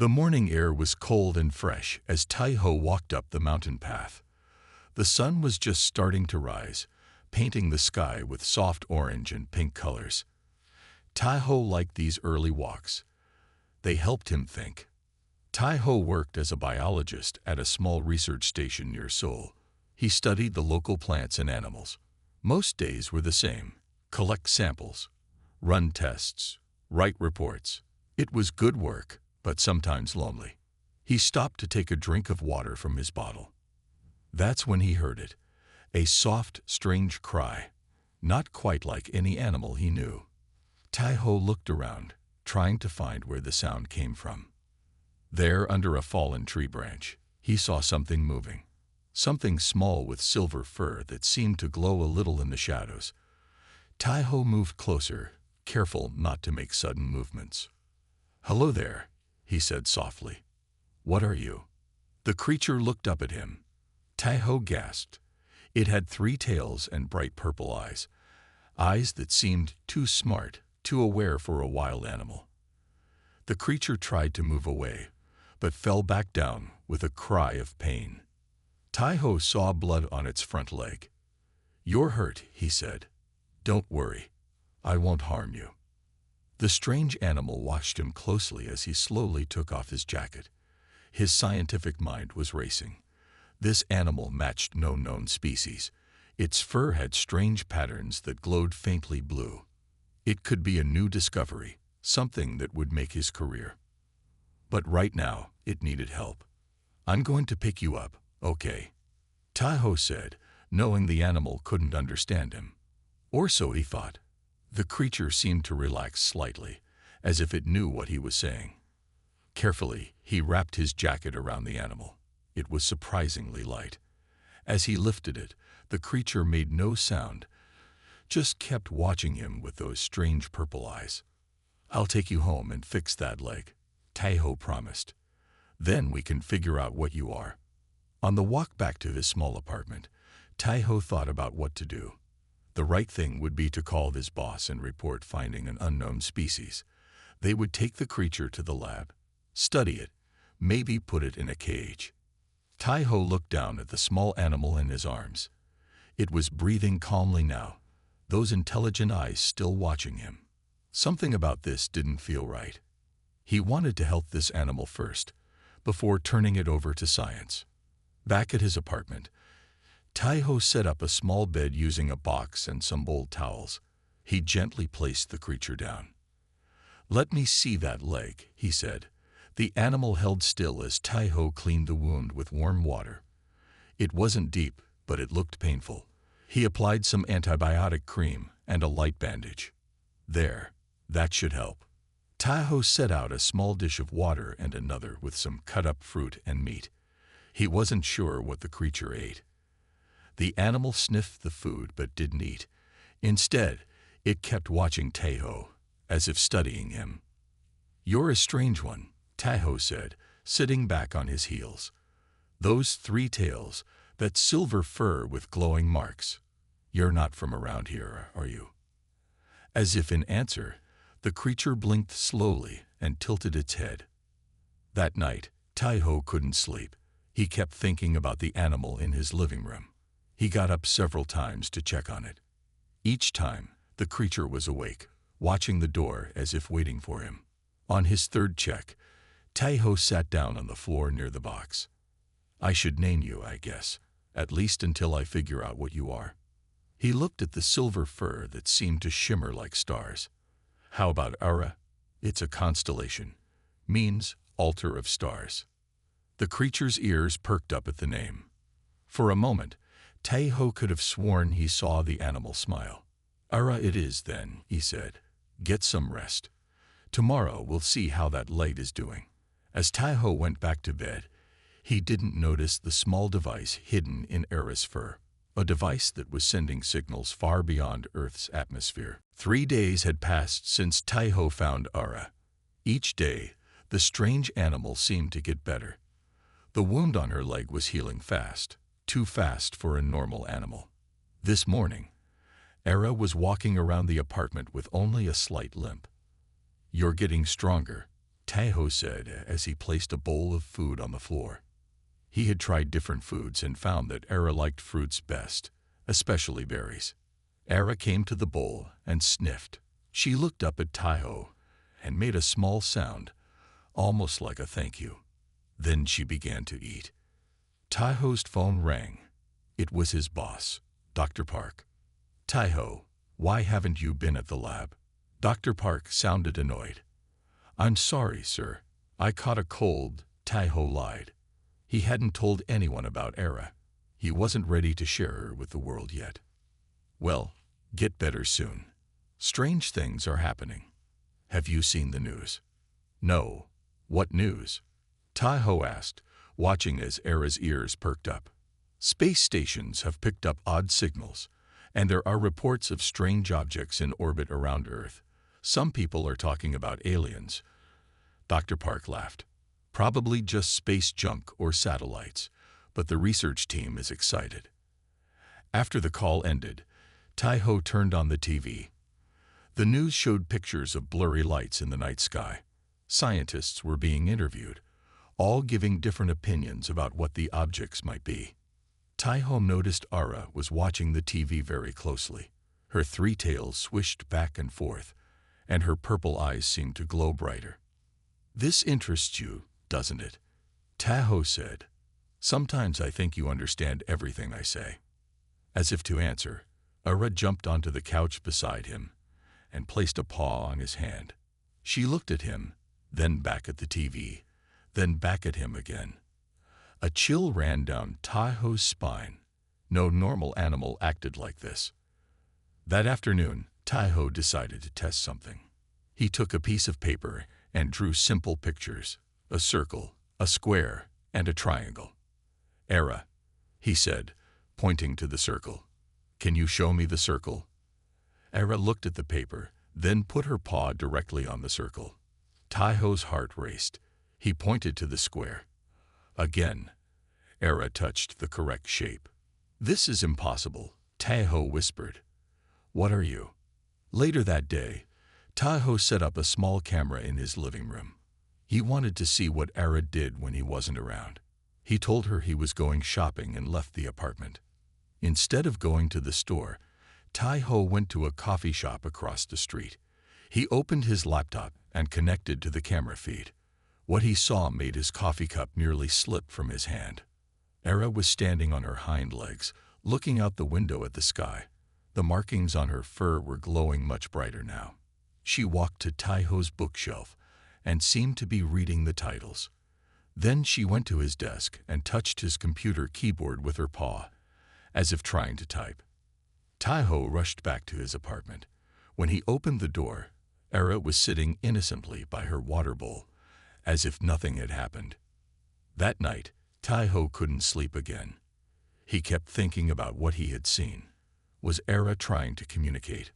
The morning air was cold and fresh as Tai-ho walked up the mountain path. The sun was just starting to rise, painting the sky with soft orange and pink colors. Tai-ho liked these early walks. They helped him think. Tai-ho worked as a biologist at a small research station near Seoul. He studied the local plants and animals. Most days were the same: collect samples, run tests, write reports. It was good work, but sometimes lonely. He stopped to take a drink of water from his bottle. That's when he heard it, a soft, strange cry, not quite like any animal he knew. Tai-ho looked around, trying to find where the sound came from. There, under a fallen tree branch, he saw something moving. Something small with silver fur that seemed to glow a little in the shadows. Tai-ho moved closer, careful not to make sudden movements. "Hello there," he said softly. "What are you?" The creature looked up at him. Tai-ho gasped. It had 3 tails and bright purple eyes. Eyes that seemed too smart, too aware for a wild animal. The creature tried to move away, but fell back down with a cry of pain. Tai-ho saw blood on its front leg. "You're hurt," he said. "Don't worry. I won't harm you." The strange animal watched him closely as he slowly took off his jacket. His scientific mind was racing. This animal matched no known species. Its fur had strange patterns that glowed faintly blue. It could be a new discovery, something that would make his career. But right now, it needed help. "I'm going to pick you up, okay?" Tai-ho said, knowing the animal couldn't understand him. Or so he thought. The creature seemed to relax slightly, as if it knew what he was saying. Carefully, he wrapped his jacket around the animal. It was surprisingly light. As he lifted it, the creature made no sound, just kept watching him with those strange purple eyes. "I'll take you home and fix that leg," Tai-ho promised. "Then we can figure out what you are." On the walk back to his small apartment, Tai-ho thought about what to do. The right thing would be to call his boss and report finding an unknown species. They would take the creature to the lab, study it, maybe put it in a cage. Tai-ho looked down at the small animal in his arms. It was breathing calmly now, those intelligent eyes still watching him. Something about this didn't feel right. He wanted to help this animal first, before turning it over to science. Back at his apartment, Tai-ho set up a small bed using a box and some old towels. He gently placed the creature down. "Let me see that leg," he said. The animal held still as Tai-ho cleaned the wound with warm water. It wasn't deep, but it looked painful. He applied some antibiotic cream and a light bandage. "There, that should help." Tai-ho set out a small dish of water and another with some cut-up fruit and meat. He wasn't sure what the creature ate. The animal sniffed the food but didn't eat. Instead, it kept watching Tai-ho, as if studying him. "You're a strange one," Tai-ho said, sitting back on his heels. "Those 3 tails, that silver fur with glowing marks. You're not from around here, are you?" As if in answer, the creature blinked slowly and tilted its head. That night, Tai-ho couldn't sleep. He kept thinking about the animal in his living room. He got up several times to check on it. Each time, the creature was awake, watching the door as if waiting for him. On his 3rd check, Tai-ho sat down on the floor near the box. "I should name you, I guess, at least until I figure out what you are." He looked at the silver fur that seemed to shimmer like stars. "How about Ara? It's a constellation. Means altar of stars." The creature's ears perked up at the name. For a moment, Tai-ho could have sworn he saw the animal smile. "Ara it is then," he said. "Get some rest. Tomorrow we'll see how that leg is doing." As Tai-ho went back to bed, he didn't notice the small device hidden in Ara's fur, a device that was sending signals far beyond Earth's atmosphere. 3 days had passed since Tai-ho found Ara. Each day, the strange animal seemed to get better. The wound on her leg was healing fast, too fast for a normal animal. This morning, Ara was walking around the apartment with only a slight limp. "You're getting stronger," Tahoe said as he placed a bowl of food on the floor. He had tried different foods and found that Era liked fruits best, especially berries. Era came to the bowl and sniffed. She looked up at Tahoe and made a small sound, almost like a thank you. Then she began to eat. Tahoe's phone rang. It was his boss, Dr. Park. "Tahoe, why haven't you been at the lab?" Dr. Park sounded annoyed. "I'm sorry, sir. I caught a cold," Tahoe lied. He hadn't told anyone about Era. He wasn't ready to share her with the world yet. "Well, get better soon. Strange things are happening. Have you seen the news?" "No. What news?" Tahoe asked, watching as Era's ears perked up. "Space stations have picked up odd signals, and there are reports of strange objects in orbit around Earth. Some people are talking about aliens." Dr. Park laughed. "Probably just space junk or satellites, but the research team is excited." After the call ended, Tahoe turned on the TV. The news showed pictures of blurry lights in the night sky. Scientists were being interviewed, all giving different opinions about what the objects might be. Tahoe noticed Ara was watching the TV very closely. Her three tails swished back and forth, and her purple eyes seemed to glow brighter. "This interests you, doesn't it?" Tahoe said. "Sometimes I think you understand everything I say." As if to answer, Ara jumped onto the couch beside him and placed a paw on his hand. She looked at him, then back at the TV, then back at him again. A chill ran down Tahoe's spine. No normal animal acted like this. That afternoon, Tahoe decided to test something. He took a piece of paper and drew simple pictures: a circle, a square, and a triangle. "Era," he said, pointing to the circle. "Can you show me the circle?" Era looked at the paper, then put her paw directly on the circle. Tahoe's heart raced. He pointed to the square. Again, Era touched the correct shape. "This is impossible," Tahoe whispered. "What are you?" Later that day, Tahoe set up a small camera in his living room. He wanted to see what Era did when he wasn't around. He told her he was going shopping and left the apartment. Instead of going to the store, Tahoe went to a coffee shop across the street. He opened his laptop and connected to the camera feed. What he saw made his coffee cup nearly slip from his hand. Era was standing on her hind legs, looking out the window at the sky. The markings on her fur were glowing much brighter now. She walked to Tahoe's bookshelf and seemed to be reading the titles. Then she went to his desk and touched his computer keyboard with her paw, as if trying to type. Tahoe rushed back to his apartment. When he opened the door, Era was sitting innocently by her water bowl, as if nothing had happened. That night, Tahoe couldn't sleep again. He kept thinking about what he had seen. Was Era trying to communicate?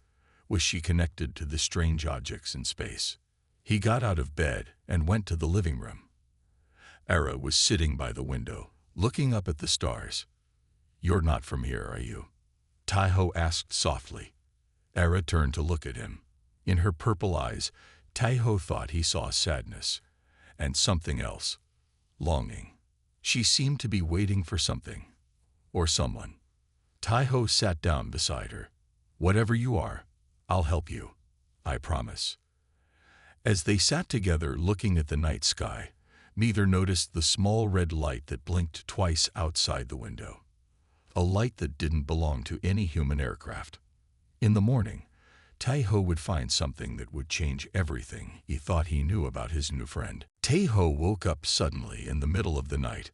Was she connected to the strange objects in space? He got out of bed and went to the living room. Era was sitting by the window, looking up at the stars. "You're not from here, are you?" Tahoe asked softly. Era turned to look at him. In her purple eyes, Tahoe thought he saw sadness, and something else, longing. She seemed to be waiting for something, or someone. Tahoe sat down beside her. "Whatever you are, I'll help you. I promise." As they sat together looking at the night sky, neither noticed the small red light that blinked twice outside the window. A light that didn't belong to any human aircraft. In the morning, Tahoe would find something that would change everything he thought he knew about his new friend. Tahoe woke up suddenly in the middle of the night.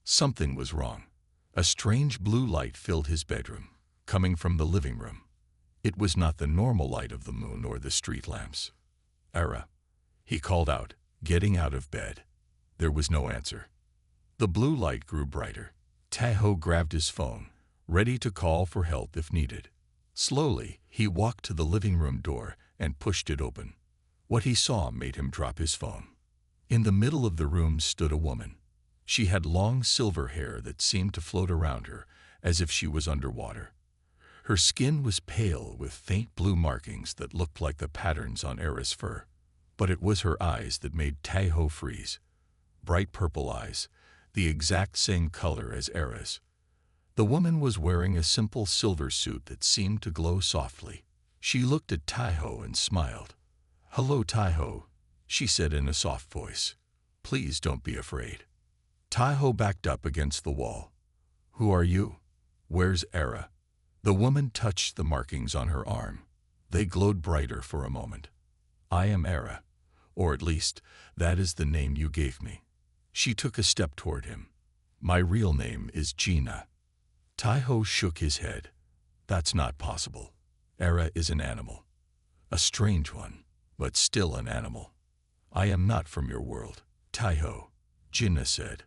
Something was wrong. A strange blue light filled his bedroom, coming from the living room. It was not the normal light of the moon or the street lamps. "Era," he called out, getting out of bed. There was no answer. The blue light grew brighter. Tahoe grabbed his phone, ready to call for help if needed. Slowly, he walked to the living room door and pushed it open. What he saw made him drop his phone. In the middle of the room stood a woman. She had long silver hair that seemed to float around her as if she was underwater. Her skin was pale with faint blue markings that looked like the patterns on Era's fur. but it was her eyes that made Taiho freeze. Bright purple eyes, the exact same color as Era's. The woman was wearing a simple silver suit that seemed to glow softly. She looked at Taiho and smiled. "Hello, Taiho," she said in a soft voice. "Please don't be afraid." Taiho backed up against the wall. "Who are you? Where's Era?" The woman touched the markings on her arm. They glowed brighter for a moment. "I am Era, or at least, that is the name you gave me." She took a step toward him. "My real name is Gina." Taiho shook his head. "That's not possible. Era is an animal. A strange one, but still an animal." "I am not from your world, Taiho," Gina said.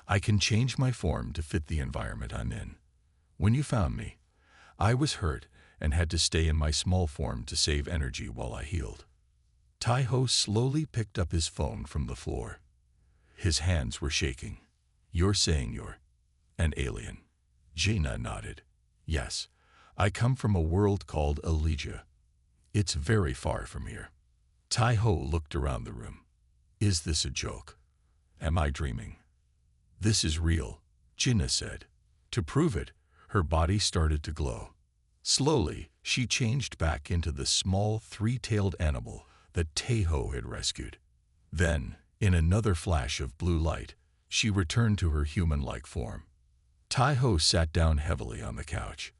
"I can change my form to fit the environment I'm in. When you found me, I was hurt and had to stay in my small form to save energy while I healed." Taiho slowly picked up his phone from the floor. His hands were shaking. "You're saying you're an alien?" Gina nodded. "Yes, I come from a world called Elysia. It's very far from here." Taiho looked around the room. "Is this a joke? Am I dreaming?" "This is real," Gina said. To prove it, her body started to glow. Slowly, she changed back into the small three-tailed animal that Taiho had rescued. Then, in another flash of blue light, she returned to her human-like form. Taiho sat down heavily on the couch.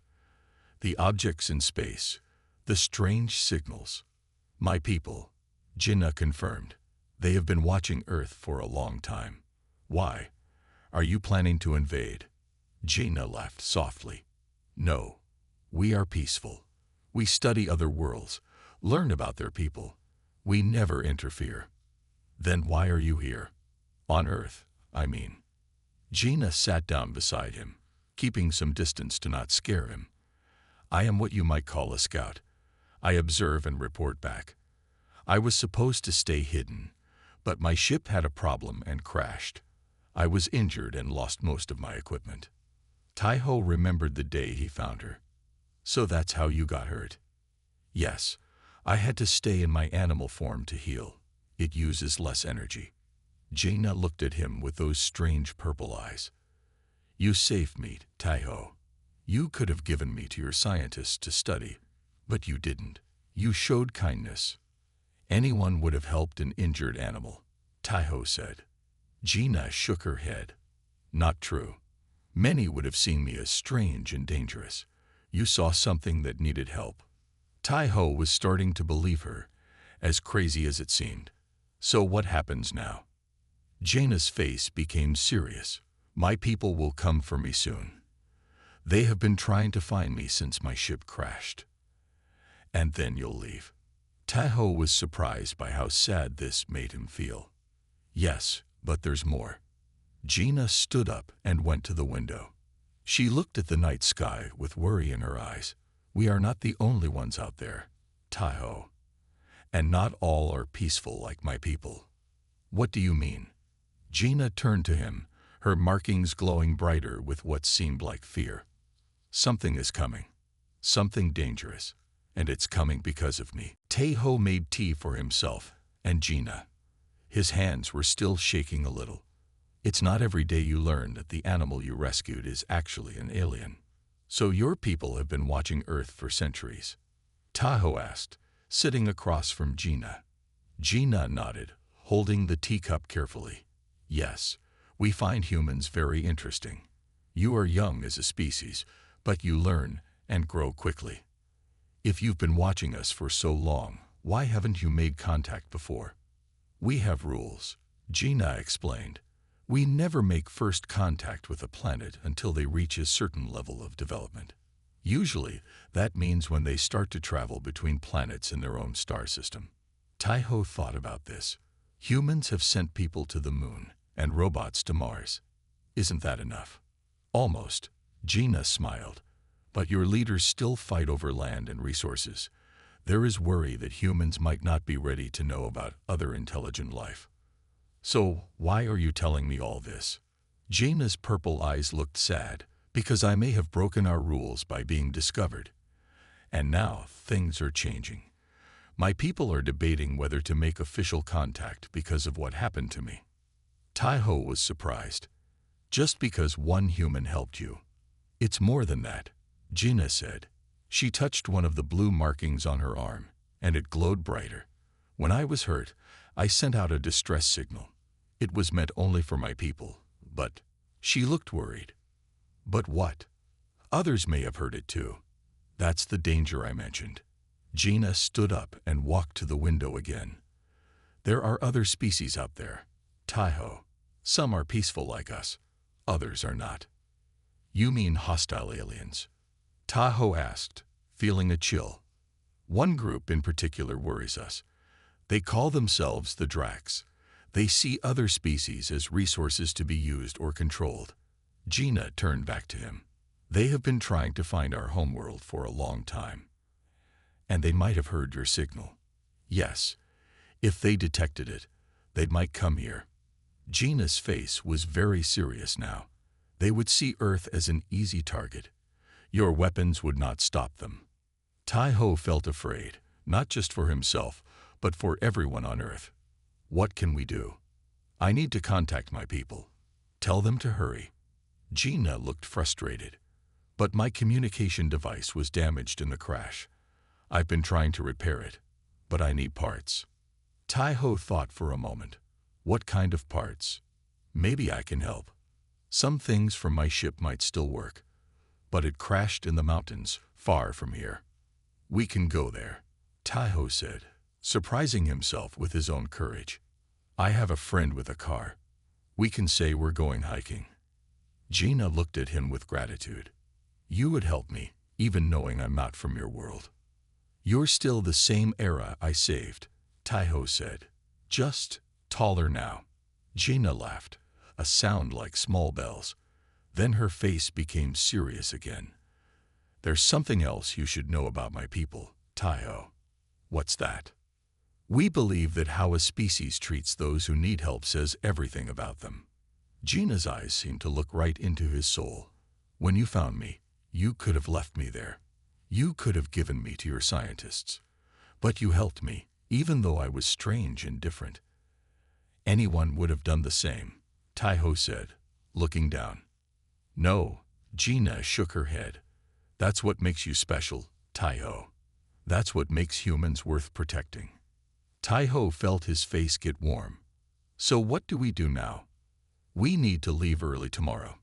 The objects in space, the strange signals. "My people," Gina confirmed. "They have been watching Earth for a long time." "Why? Are you planning to invade?" Gina laughed softly. "No. We are peaceful. We study other worlds, learn about their people. We never interfere." "Then why are you here? On Earth, I mean." Gina sat down beside him, keeping some distance to not scare him. "I am what you might call a scout. I observe and report back. I was supposed to stay hidden, but my ship had a problem and crashed. I was injured and lost most of my equipment." Taiho remembered the day he found her. "So that's how you got hurt?" "Yes, I had to stay in my animal form to heal. It uses less energy." Gina looked at him with those strange purple eyes. "You saved me, Taiho. You could have given me to your scientists to study, but you didn't. You showed kindness. Anyone would have helped an injured animal," Taiho said. Gina shook her head. "Not true. Many would have seen me as strange and dangerous. You saw something that needed help." Taiho was starting to believe her, as crazy as it seemed. "So what happens now?" Gina's face became serious. "My people will come for me soon. They have been trying to find me since my ship crashed. And then you'll leave." Taiho was surprised by how sad this made him feel. "Yes, but there's more." Gina stood up and went to the window. She looked at the night sky with worry in her eyes. "We are not the only ones out there, Taiho. And not all are peaceful like my people." "What do you mean?" Gina turned to him, her markings glowing brighter with what seemed like fear. "Something is coming. Something dangerous. And it's coming because of me." Taiho made tea for himself and Gina. His hands were still shaking a little. "It's not every day you learn that the animal you rescued is actually an alien. So your people have been watching Earth for centuries?" Taiho asked, sitting across from Gina. Gina nodded, holding the teacup carefully. "Yes, we find humans very interesting. You are young as a species, but you learn and grow quickly. If you've been watching us for so long, why haven't you made contact before?" "We have rules," Gina explained. "We never make first contact with a planet until they reach a certain level of development. Usually, that means when they start to travel between planets in their own star system." Taiho thought about this. Humans have sent people to the moon and robots to Mars. Isn't that enough? "Almost," Gina smiled. "But your leaders still fight over land and resources. There is worry that humans might not be ready to know about other intelligent life." "So why are you telling me all this?" Gina's purple eyes looked sad. "Because I may have broken our rules by being discovered. And now things are changing. My people are debating whether to make official contact because of what happened to me. Tai-ho was surprised. Just because one human helped you. It's more than that, Gina said. She touched one of the blue markings on her arm, and it glowed brighter. When I was hurt, I sent out a distress signal. It was meant only for my people, but she looked worried. But what? Others may have heard it too. That's the danger I mentioned. Gina stood up and walked to the window again. There are other species out there, Tai-ho. Some are peaceful like us, others are not. You mean hostile aliens? Tai-ho asked, feeling a chill. One group in particular worries us. They call themselves the Dracs. They see other species as resources to be used or controlled. Gina turned back to him. They have been trying to find our homeworld for a long time. And they might have heard your signal. Yes, if they detected it, they might come here. Gina's face was very serious now. They would see Earth as an easy target. Your weapons would not stop them. Tai-ho felt afraid, not just for himself, but for everyone on Earth. What can we do? I need to contact my people. Tell them to hurry. Gina looked frustrated. But my communication device was damaged in the crash. I've been trying to repair it, but I need parts. Tai-ho thought for a moment. What kind of parts? Maybe I can help. Some things from my ship might still work, but it crashed in the mountains, far from here. We can go there, Tai-ho said, surprising himself with his own courage. I have a friend with a car. We can say we're going hiking. Gina looked at him with gratitude. You would help me, even knowing I'm not from your world. You're still the same era I saved, Tai-ho said. Just taller now. Gina laughed, a sound like small bells. Then her face became serious again. There's something else you should know about my people, Tai-ho. What's that? We believe that how a species treats those who need help says everything about them. Gina's eyes seemed to look right into his soul. When you found me, you could have left me there. You could have given me to your scientists. But you helped me, even though I was strange and different. Anyone would have done the same, Tai-ho said, looking down. No, Gina shook her head. That's what makes you special, Tai-ho. That's what makes humans worth protecting. Tai-ho felt his face get warm. So what do we do now? We need to leave early tomorrow.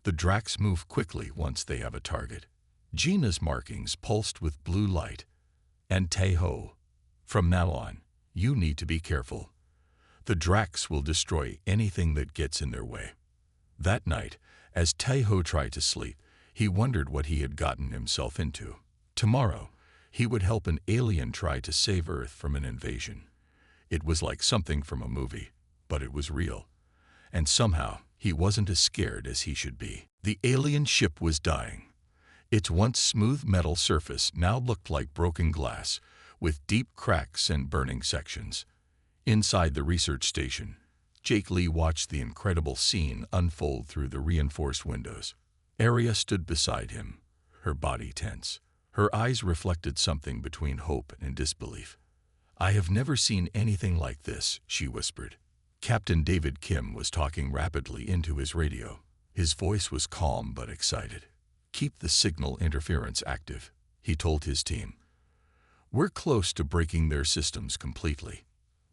The Dracs move quickly once they have a target. Gina's markings pulsed with blue light. And Tai-ho, from now on, you need to be careful. The Dracs will destroy anything that gets in their way. That night, as Tai-ho tried to sleep, he wondered what he had gotten himself into. Tomorrow, he would help an alien try to save Earth from an invasion. It was like something from a movie, but it was real. And somehow, he wasn't as scared as he should be. The alien ship was dying. Its once smooth metal surface now looked like broken glass, with deep cracks and burning sections. Inside the research station, Jake Lee watched the incredible scene unfold through the reinforced windows. Arya stood beside him, her body tense. Her eyes reflected something between hope and disbelief. I have never seen anything like this, she whispered. Captain David Kim was talking rapidly into his radio. His voice was calm but excited. Keep the signal interference active, he told his team. We're close to breaking their systems completely.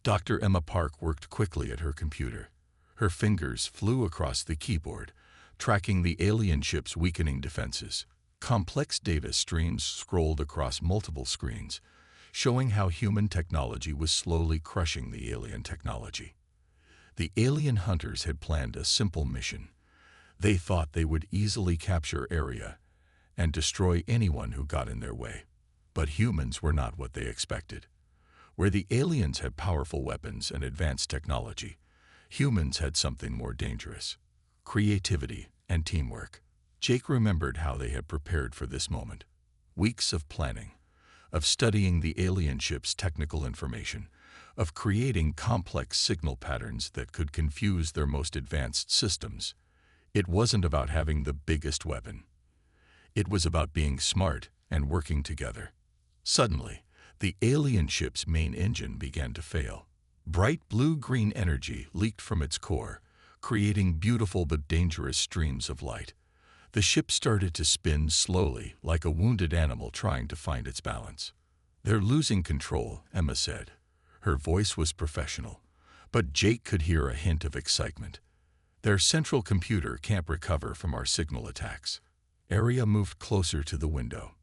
Dr. Emma Park worked quickly at her computer. Her fingers flew across the keyboard, tracking the alien ship's weakening defenses. Complex data streams scrolled across multiple screens, showing how human technology was slowly crushing the alien technology. The alien hunters had planned a simple mission. They thought they would easily capture Arya and destroy anyone who got in their way. But humans were not what they expected. Where the aliens had powerful weapons and advanced technology, humans had something more dangerous: creativity and teamwork. Jake remembered how they had prepared for this moment. Weeks of planning, of studying the alien ship's technical information, of creating complex signal patterns that could confuse their most advanced systems. It wasn't about having the biggest weapon. It was about being smart and working together. Suddenly, The alien ship's main engine began to fail. Bright blue-green energy leaked from its core, creating beautiful but dangerous streams of light. The ship started to spin slowly, like a wounded animal trying to find its balance. "They're losing control," Emma said. Her voice was professional, but Jake could hear a hint of excitement. "Their central computer can't recover from our signal attacks." Arya moved closer to the window.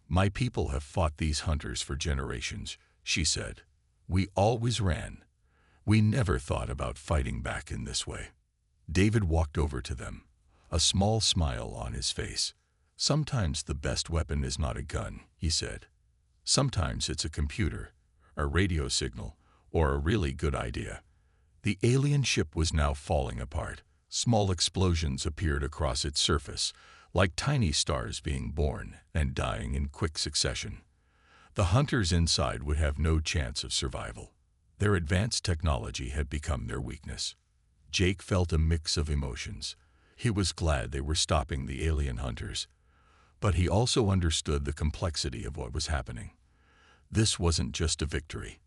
"My people have fought these hunters for generations," she said. "We always ran. We never thought about fighting back in this way." David walked over to them, a small smile on his face. "Sometimes the best weapon is not a gun," he said. "Sometimes it's a computer, a radio signal, or a really good idea." The alien ship was now falling apart. Small explosions appeared across its surface, like tiny stars being born and dying in quick succession. The hunters inside would have no chance of survival. Their advanced technology had become their weakness. Jake felt a mix of emotions. He was glad they were stopping the alien hunters, but he also understood the complexity of what was happening. This wasn't just a victory.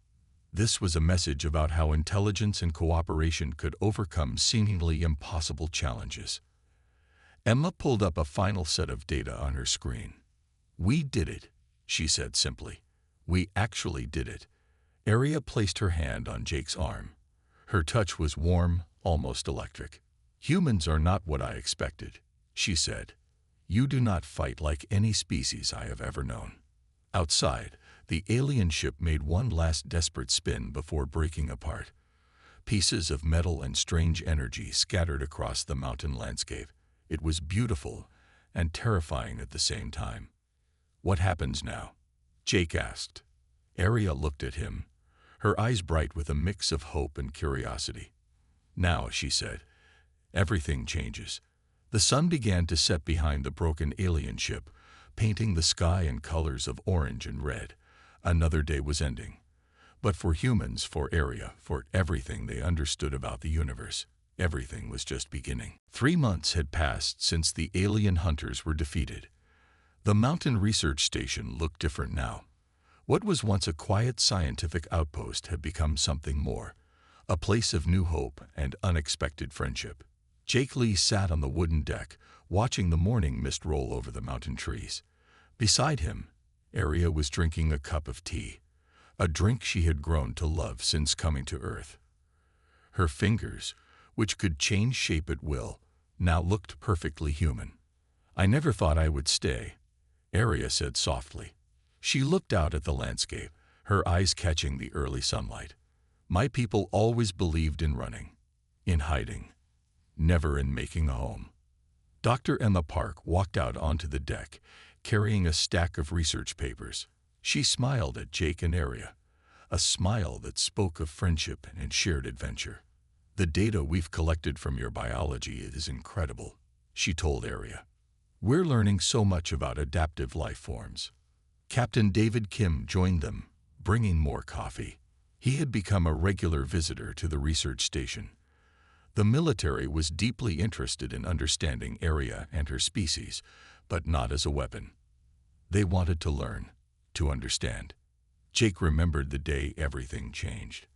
This was a message about how intelligence and cooperation could overcome seemingly impossible challenges. Emma pulled up a final set of data on her screen. "We did it," she said simply. "We actually did it." Arya placed her hand on Jake's arm. Her touch was warm, almost electric. "Humans are not what I expected," she said. "You do not fight like any species I have ever known." Outside, the alien ship made one last desperate spin before breaking apart. Pieces of metal and strange energy scattered across the mountain landscape. It was beautiful and terrifying at the same time. "What happens now?" Jake asked. Arya looked at him, her eyes bright with a mix of hope and curiosity. "Now," she said, "everything changes." The sun began to set behind the broken alien ship, painting the sky in colors of orange and red. Another day was ending. But for humans, for Arya, for everything they understood about the universe, everything was just beginning. 3 months had passed since the alien hunters were defeated. The mountain research station looked different now. What was once a quiet scientific outpost had become something more, a place of new hope and unexpected friendship. Jake Lee sat on the wooden deck, watching the morning mist roll over the mountain trees. Beside him, Arya was drinking a cup of tea, a drink she had grown to love since coming to Earth. Her fingers, which could change shape at will, now looked perfectly human. "I never thought I would stay," Arya said softly. She looked out at the landscape, her eyes catching the early sunlight. "My people always believed in running, in hiding, never in making a home." Dr. Emma Park walked out onto the deck, carrying a stack of research papers. She smiled at Jake and Arya, a smile that spoke of friendship and shared adventure. "The data we've collected from your biology is incredible," she told Arya. "We're learning so much about adaptive life forms." Captain David Kim joined them, bringing more coffee. He had become a regular visitor to the research station. The military was deeply interested in understanding Arya and her species, but not as a weapon. They wanted to learn, to understand. Jake remembered the day everything changed.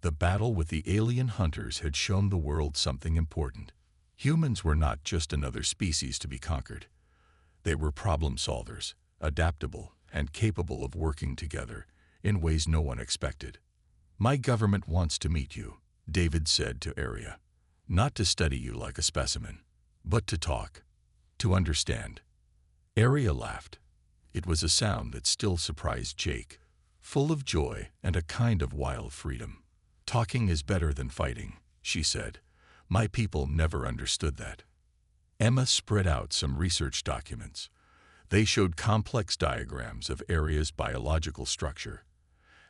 The battle with the alien hunters had shown the world something important. Humans were not just another species to be conquered. They were problem solvers, adaptable, and capable of working together in ways no one expected. "My government wants to meet you," David said to Arya. "Not to study you like a specimen, but to talk, to understand." Arya laughed. It was a sound that still surprised Jake, full of joy and a kind of wild freedom. "Talking is better than fighting," she said. "My people never understood that." Emma spread out some research documents. They showed complex diagrams of Arya's biological structure,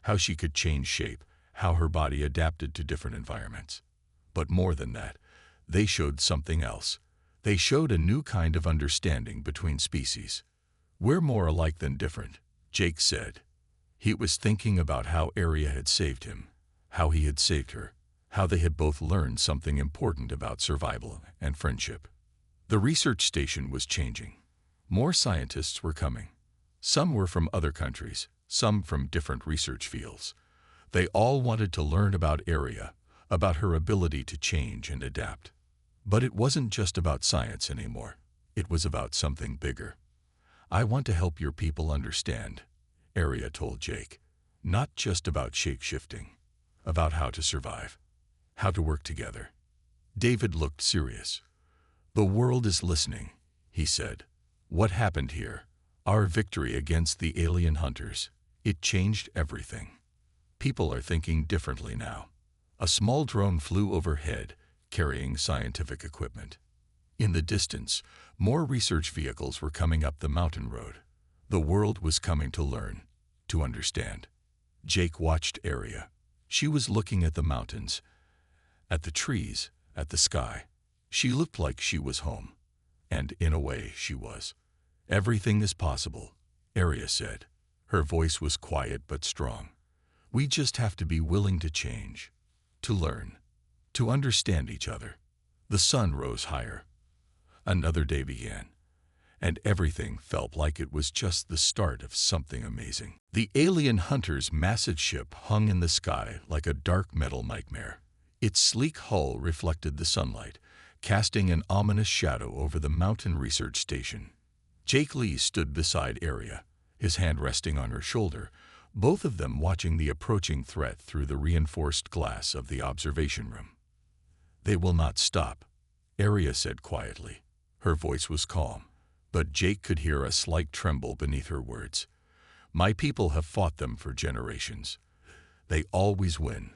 how she could change shape, how her body adapted to different environments. But more than that, they showed something else. They showed a new kind of understanding between species. "We're more alike than different," Jake said. He was thinking about how Arya had saved him, how he had saved her, how they had both learned something important about survival and friendship. The research station was changing. More scientists were coming. Some were from other countries, some from different research fields. They all wanted to learn about Aria, about her ability to change and adapt. But it wasn't just about science anymore. It was about something bigger. "I want to help your people understand," Aria told Jake. "Not just about shape-shifting, about how to survive, how to work together." David looked serious. "The world is listening," he said. "What happened here? Our victory against the alien hunters. It changed everything. People are thinking differently now." A small drone flew overhead, carrying scientific equipment. In the distance, more research vehicles were coming up the mountain road. The world was coming to learn, to understand. Jake watched Aria. She was looking at the mountains, at the trees, at the sky. She looked like she was home. And in a way, she was. "Everything is possible," Aria said. Her voice was quiet but strong. "We just have to be willing to change, to learn, to understand each other." The sun rose higher. Another day began, and everything felt like it was just the start of something amazing. The alien hunter's massive ship hung in the sky like a dark metal nightmare. Its sleek hull reflected the sunlight, casting an ominous shadow over the mountain research station. Jake Lee stood beside Aria, his hand resting on her shoulder, both of them watching the approaching threat through the reinforced glass of the observation room. "They will not stop," Aria said quietly. Her voice was calm, but Jake could hear a slight tremble beneath her words. "My people have fought them for generations. They always win."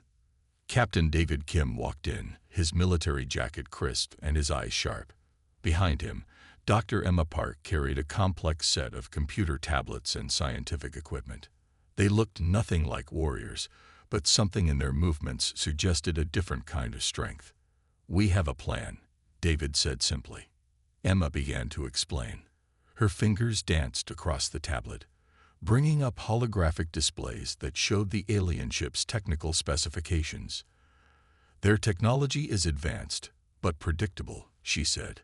Captain David Kim walked in, his military jacket crisp and his eyes sharp. Behind him, Dr. Emma Park carried a complex set of computer tablets and scientific equipment. They looked nothing like warriors, but something in their movements suggested a different kind of strength. "We have a plan," David said simply. Emma began to explain. Her fingers danced across the tablet, bringing up holographic displays that showed the alien ship's technical specifications. "Their technology is advanced, but predictable," she said.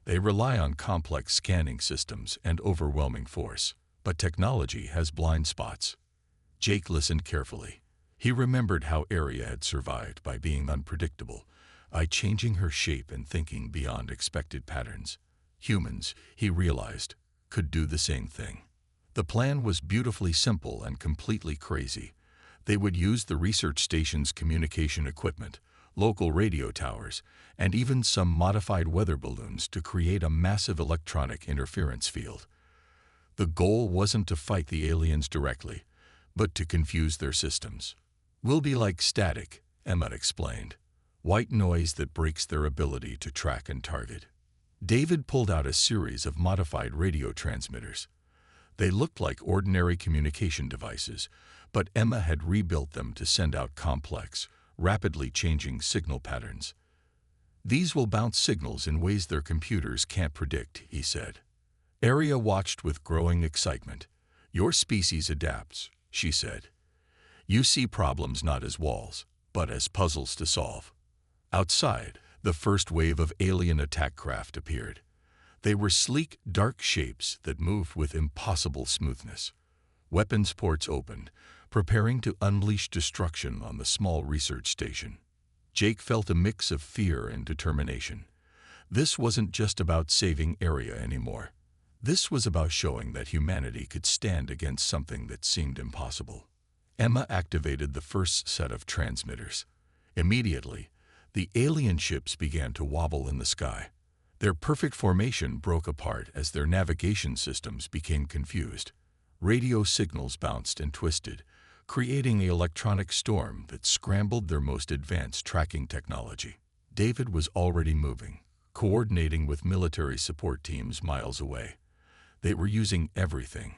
"They rely on complex scanning systems and overwhelming force, but technology has blind spots." Jake listened carefully. He remembered how Aria had survived by being unpredictable, by changing her shape and thinking beyond expected patterns. Humans, he realized, could do the same thing. The plan was beautifully simple and completely crazy. They would use the research station's communication equipment, local radio towers, and even some modified weather balloons to create a massive electronic interference field. The goal wasn't to fight the aliens directly, but to confuse their systems. "We'll be like static," Emma explained. "White noise that breaks their ability to track and target." David pulled out a series of modified radio transmitters. They looked like ordinary communication devices, but Emma had rebuilt them to send out complex, rapidly changing signal patterns. "These will bounce signals in ways their computers can't predict," he said. Aria watched with growing excitement. "Your species adapts," she said. "You see problems not as walls, but as puzzles to solve." Outside, the first wave of alien attack craft appeared. They were sleek, dark shapes that moved with impossible smoothness. Weapons ports opened, preparing to unleash destruction on the small research station. Jake felt a mix of fear and determination. This wasn't just about saving Aria anymore. This was about showing that humanity could stand against something that seemed impossible. Emma activated the first set of transmitters. Immediately, the alien ships began to wobble in the sky. Their perfect formation broke apart as their navigation systems became confused. Radio signals bounced and twisted, creating an electronic storm that scrambled their most advanced tracking technology. David was already moving, coordinating with military support teams miles away. They were using everything: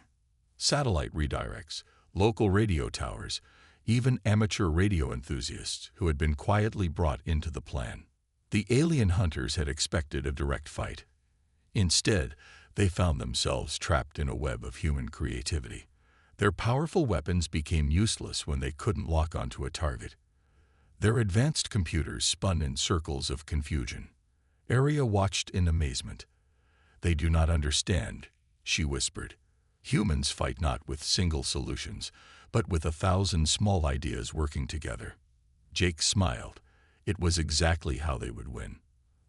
satellite redirects, local radio towers, even amateur radio enthusiasts who had been quietly brought into the plan. The alien hunters had expected a direct fight. Instead, they found themselves trapped in a web of human creativity. Their powerful weapons became useless when they couldn't lock onto a target. Their advanced computers spun in circles of confusion. Aria watched in amazement. "They do not understand," she whispered. Humans fight not with single solutions, but with 1,000 small ideas working together. Jake smiled. It was exactly how they would win.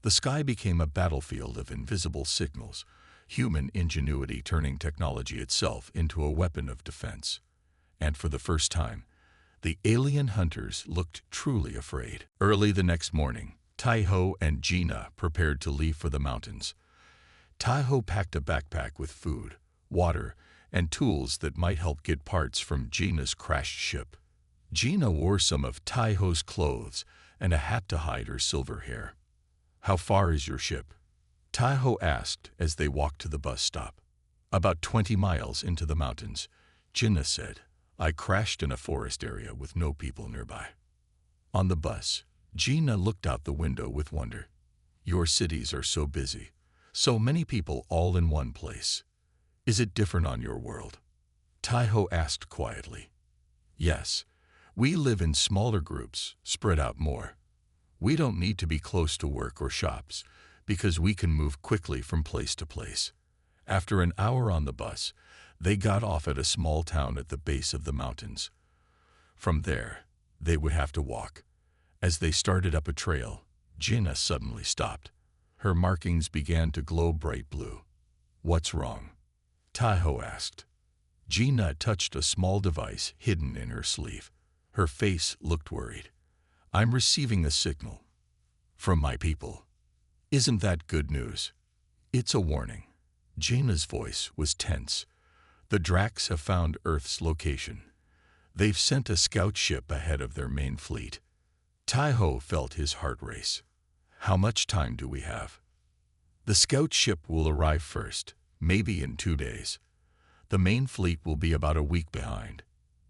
The sky became a battlefield of invisible signals, human ingenuity turning technology itself into a weapon of defense. And for the first time, the alien hunters looked truly afraid. Early the next morning, Tai-Ho and Gina prepared to leave for the mountains. Tai-Ho packed a backpack with food, water, and tools that might help get parts from Gina's crashed ship. Gina wore some of Tai-Ho's clothes and a hat to hide her silver hair. "How far is your ship?" Tai-Ho asked as they walked to the bus stop. "About 20 miles into the mountains," Gina said. "I crashed in a forest area with no people nearby." On the bus, Gina looked out the window with wonder. "Your cities are so busy, so many people all in one place. Is it different on your world?" Tai-Ho asked quietly. "Yes, we live in smaller groups, spread out more. We don't need to be close to work or shops, because we can move quickly from place to place." After an hour on the bus, they got off at a small town at the base of the mountains. From there, they would have to walk. As they started up a trail, Gina suddenly stopped. Her markings began to glow bright blue. "What's wrong?" Tai-Ho asked. Gina touched a small device hidden in her sleeve. Her face looked worried. "I'm receiving a signal from my people." "Isn't that good news?" "It's a warning." Gina's voice was tense. "The Dracs have found Earth's location. They've sent a scout ship ahead of their main fleet." Tai-Ho felt his heart race. "How much time do we have?" "The scout ship will arrive first, maybe in 2 days. The main fleet will be about a week behind."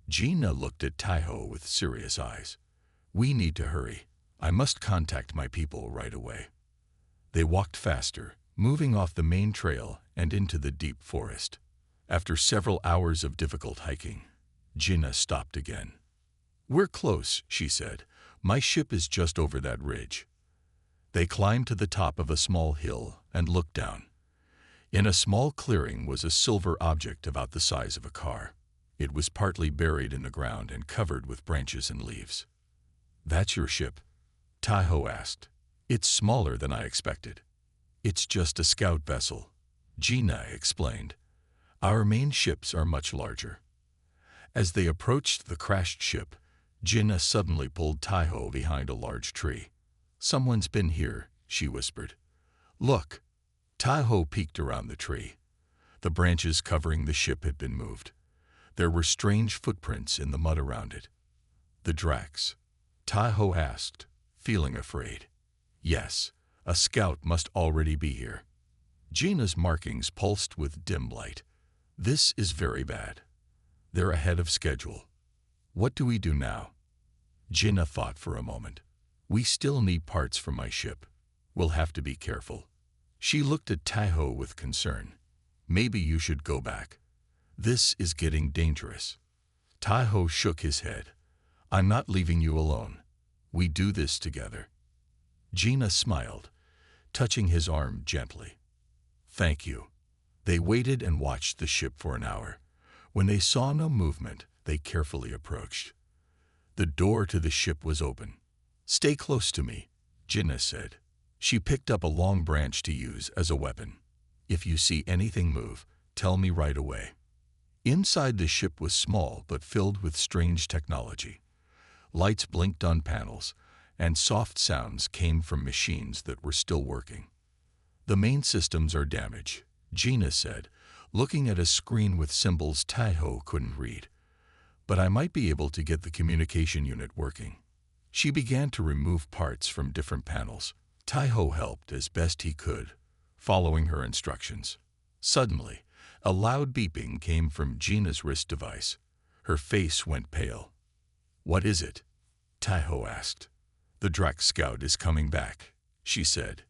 Gina looked at Tai-Ho with serious eyes. "We need to hurry. I must contact my people right away." They walked faster, moving off the main trail and into the deep forest. After several hours of difficult hiking, Gina stopped again. "We're close," she said. "My ship is just over that ridge." They climbed to the top of a small hill and looked down. In a small clearing was a silver object about the size of a car. It was partly buried in the ground and covered with branches and leaves. "That's your ship?" Tai-Ho asked. "It's smaller than I expected." "It's just a scout vessel," Gina explained. "Our main ships are much larger." As they approached the crashed ship, Gina suddenly pulled Tai-Ho behind a large tree. "Someone's been here," she whispered. "Look." Tai-Ho peeked around the tree. The branches covering the ship had been moved. There were strange footprints in the mud around it. "The Dracs?" Tai-Ho asked, feeling afraid. "Yes, a scout must already be here." Gina's markings pulsed with dim light. "This is very bad. They're ahead of schedule. What do we do now?" Gina thought for a moment. "We still need parts for my ship. We'll have to be careful." She looked at Tai-Ho with concern. "Maybe you should go back. This is getting dangerous." Tai-Ho shook his head. "I'm not leaving you alone. We do this together." Gina smiled, touching his arm gently. "Thank you." They waited and watched the ship for an hour. When they saw no movement, they carefully approached. The door to the ship was open. "Stay close to me," Gina said. She picked up a long branch to use as a weapon. "If you see anything move, tell me right away." Inside the ship was small but filled with strange technology. Lights blinked on panels, and soft sounds came from machines that were still working. "The main systems are damaged," Gina said, looking at a screen with symbols Tai-Ho couldn't read. "But I might be able to get the communication unit working." She began to remove parts from different panels. Tai-Ho helped as best he could, following her instructions. Suddenly, a loud beeping came from Gina's wrist device. Her face went pale. "What is it?" Tai-Ho asked. "The Drac scout is coming back," she said.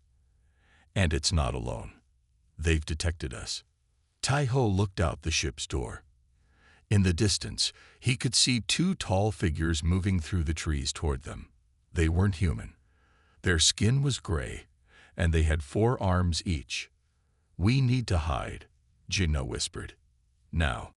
"And it's not alone. They've detected us." Tai-Ho looked out the ship's door. In the distance, he could see 2 tall figures moving through the trees toward them. They weren't human. Their skin was gray, and they had 4 arms each. "We need to hide," Gina whispered. Now,